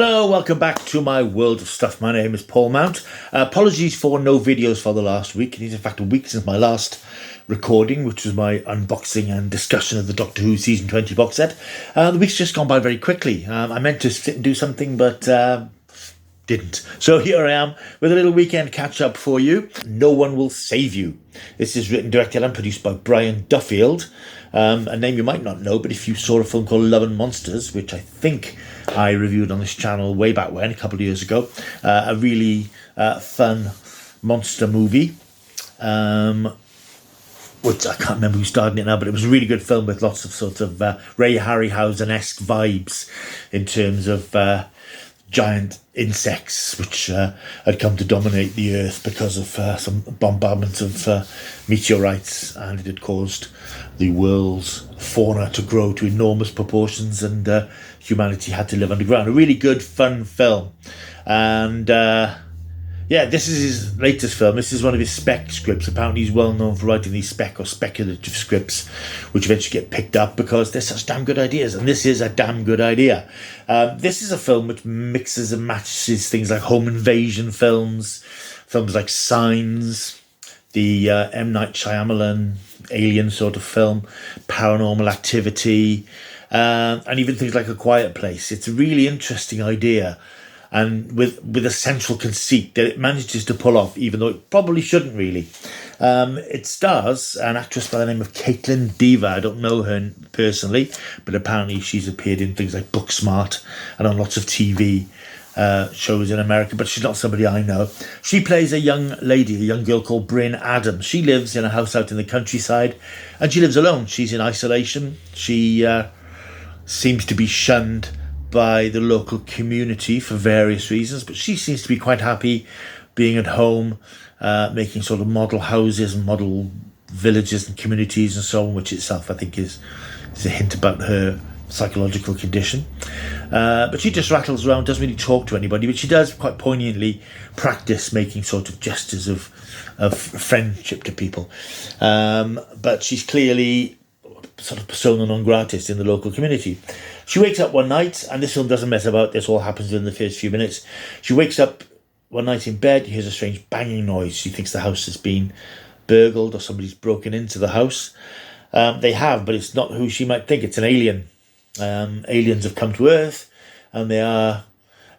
Hello, welcome back to my world of stuff. My name is Paul Mount. Apologies for no videos for the last week. It is in fact a week since my last recording, which was my unboxing and discussion of the Doctor Who Season 20 box set. The week's just gone by very quickly. I meant to sit and do something, but didn't. So here I am with a little weekend catch-up for you. No One Will Save You. This is written, directed and produced by Brian Duffield, a name you might not know, but if you saw a film called Love and Monsters, which I think I reviewed on this channel way back when, a couple of years ago, a really fun monster movie, which I can't remember who starred in it now, but it was a really good film with lots of sort of Ray Harryhausen-esque vibes in terms of giant insects which had come to dominate the earth because of some bombardment of meteorites, and it had caused the world's fauna to grow to enormous proportions, and humanity had to live underground. A really good, fun film. And yeah, this is his latest film. This is one of his spec scripts. Apparently he's well known for writing these spec or speculative scripts, which eventually get picked up because they're such damn good ideas. And this is a damn good idea. This is a film which mixes and matches things like home invasion films like Signs, the M. Night Shyamalan alien sort of film, Paranormal Activity, and even things like A Quiet Place. It's a really interesting idea, and with a central conceit that it manages to pull off, even though it probably shouldn't really. It stars an actress by the name of Caitlin Dever. I don't know her personally, but apparently she's appeared in things like Booksmart and on lots of TV shows in America, but she's not somebody I know. She plays a young lady, a young girl called Bryn Adams. She lives in a house out in the countryside, and she lives alone. She's in isolation. She seems to be shunned by the local community for various reasons, but she seems to be quite happy being at home, making sort of model houses and model villages and communities and so on, which itself I think is a hint about her psychological condition. But she just rattles around, doesn't really talk to anybody, but she does quite poignantly practice making sort of gestures of friendship to people. But she's clearly sort of persona non gratis in the local community. She wakes up one night, and this film doesn't mess about, this all happens in the first few minutes. She wakes up one night in bed, hears a strange banging noise. She thinks the house has been burgled or somebody's broken into the house. They have, but it's not who she might think. It's an alien. Aliens have come to Earth, and they are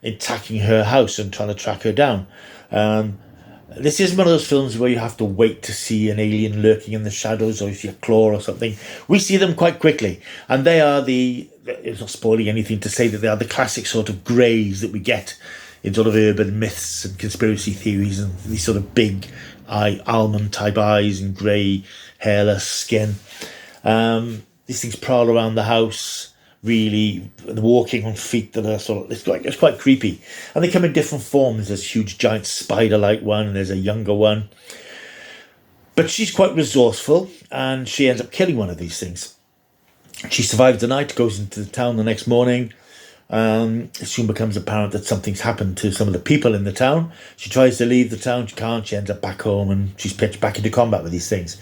attacking her house and trying to track her down. This is one of those films where you have to wait to see an alien lurking in the shadows, or you see a claw or something. We see them quite quickly, and they are it's not spoiling anything to say that they are the classic sort of greys that we get in sort of urban myths and conspiracy theories, and these sort of big almond type eyes and grey hairless skin. These things prowl around the house, really walking on feet that are sort of, it's quite creepy, and they come in different forms. There's a huge giant spider-like one, and there's a younger one, but she's quite resourceful, and she ends up killing one of these things. She survives the night, goes into the town the next morning. It soon becomes apparent that something's happened to some of the people in the town. She tries to leave the town, she can't. She ends up back home, and she's pitched back into combat with these things.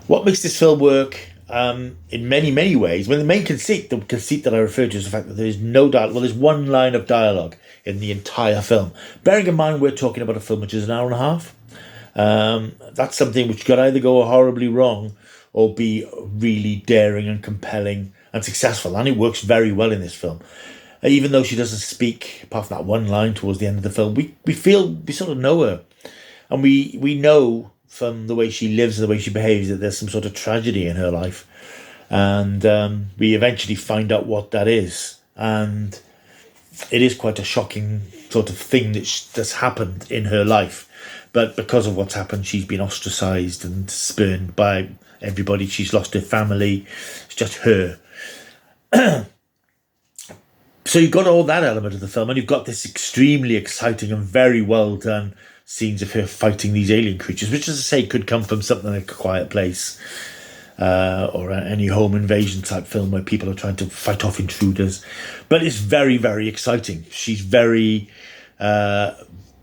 What makes this film work in many, many ways, the main conceit, the conceit that I refer to, is the fact that there is no dialogue. Well, there's one line of dialogue in the entire film. Bearing in mind we're talking about a film which is an hour and a half. That's something which could either go horribly wrong or be really daring and compelling and successful. And it works very well in this film. Even though she doesn't speak, apart from that one line towards the end of the film, we sort of know her. And we know from the way she lives and the way she behaves that there's some sort of tragedy in her life. And we eventually find out what that is. And it is quite a shocking sort of thing that's happened in her life. But because of what's happened, she's been ostracised and spurned by everybody. She's lost her family. It's just her. So you've got all that element of the film, and you've got this extremely exciting and very well done scenes of her fighting these alien creatures, which, as I say, could come from something like A Quiet Place, or any home invasion type film where people are trying to fight off intruders. But it's very, very exciting. She's very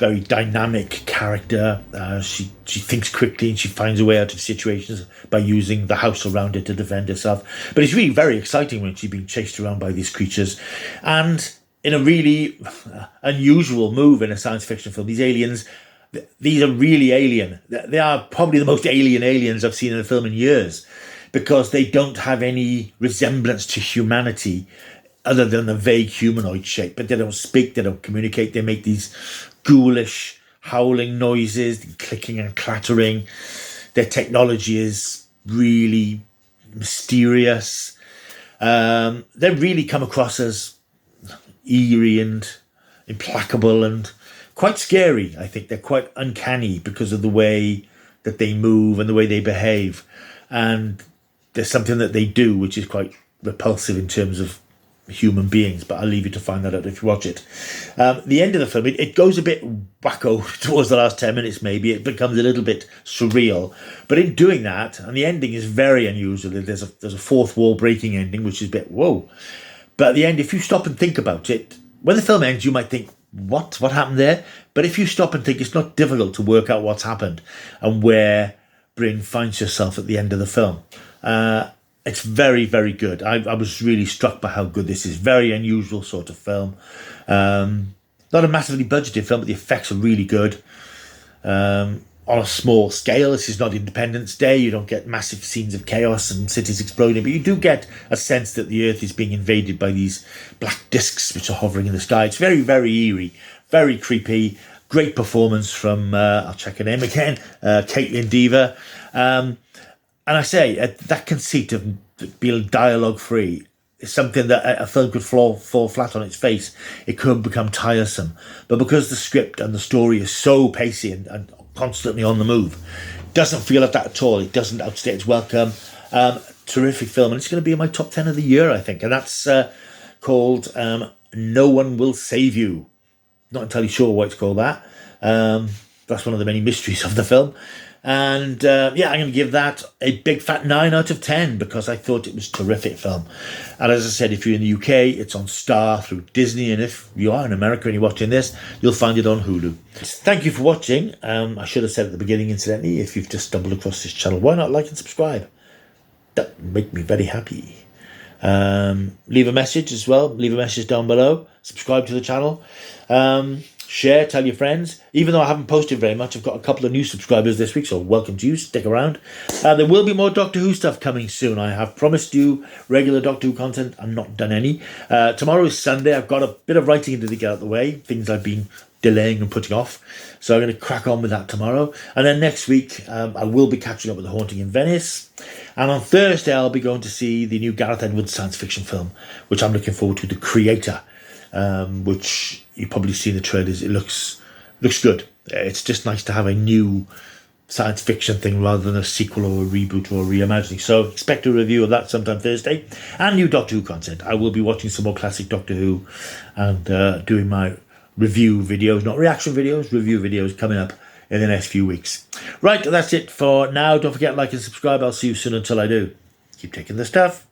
very dynamic character. She thinks quickly, and she finds a way out of situations by using the house around her to defend herself. But it's really very exciting when she's being chased around by these creatures. And in a really unusual move in a science fiction film. These aliens, these are really alien. They are probably the most alien aliens I've seen in a film in years, because they don't have any resemblance to humanity other than a vague humanoid shape. But they don't speak, they don't communicate. They make these ghoulish, howling noises, clicking and clattering. Their technology is really mysterious. They really come across as eerie and implacable and quite scary. I think they're quite uncanny because of the way that they move and the way they behave. And there's something that they do which is quite repulsive in terms of human beings, but I'll leave you to find that out if you watch it. The end of the film, it goes a bit wacko towards the last 10 minutes maybe. It becomes a little bit surreal. But in doing that, and the ending is very unusual. There's a fourth wall breaking ending, which is a bit whoa. But at the end, if you stop and think about it, when the film ends, you might think, what happened there? But if you stop and think, it's not difficult to work out what's happened and where Bryn finds herself at the end of the film. It's very, very good. I was really struck by how good this is. Very unusual sort of film. Not a massively budgeted film, but the effects are really good. On a small scale, this is not Independence Day. You don't get massive scenes of chaos and cities exploding, but you do get a sense that the Earth is being invaded by these black discs which are hovering in the sky. It's very, very eerie, very creepy. Great performance from, I'll check her name again, Caitlin Dever. And I say, that conceit of being dialogue-free is something that a film could fall flat on its face. It could become tiresome. But because the script and the story is so pacey and constantly on the move, it doesn't feel like that at all. It doesn't outstay its welcome. Terrific film. And it's going to be in my top 10 of the year, I think. And that's called No One Will Save You. Not entirely sure why it's called that. That's one of the many mysteries of the film. And I'm going to give that a big fat 9 out of 10 because I thought it was a terrific film. And as I said, if you're in the UK, it's on Star through Disney. And if you are in America and you're watching this, you'll find it on Hulu. Thank you for watching. I should have said at the beginning, incidentally, if you've just stumbled across this channel, why not like and subscribe? That would make me very happy. Leave a message as well. Leave a message down below. Subscribe to the channel. Share, tell your friends. Even though I haven't posted very much, I've got a couple of new subscribers this week, so welcome to you. Stick around. There will be more Doctor Who stuff coming soon. I have promised you regular Doctor Who content. I'm not done any. Tomorrow is Sunday. I've got a bit of writing to get out of the way, things I've been delaying and putting off. So I'm going to crack on with that tomorrow. And then next week, I will be catching up with The Haunting in Venice. And on Thursday, I'll be going to see the new Gareth Edwards science fiction film, which I'm looking forward to, The Creator, which you probably see in the trailers. It looks good. It's just nice to have a new science fiction thing rather than a sequel or a reboot or a reimagining. So expect a review of that sometime Thursday. And new Doctor Who content. I will be watching some more classic Doctor Who and doing my review videos, not reaction videos, review videos coming up in the next few weeks. Right, that's it for now. Don't forget to like and subscribe. I'll see you soon until I do. Keep taking the stuff.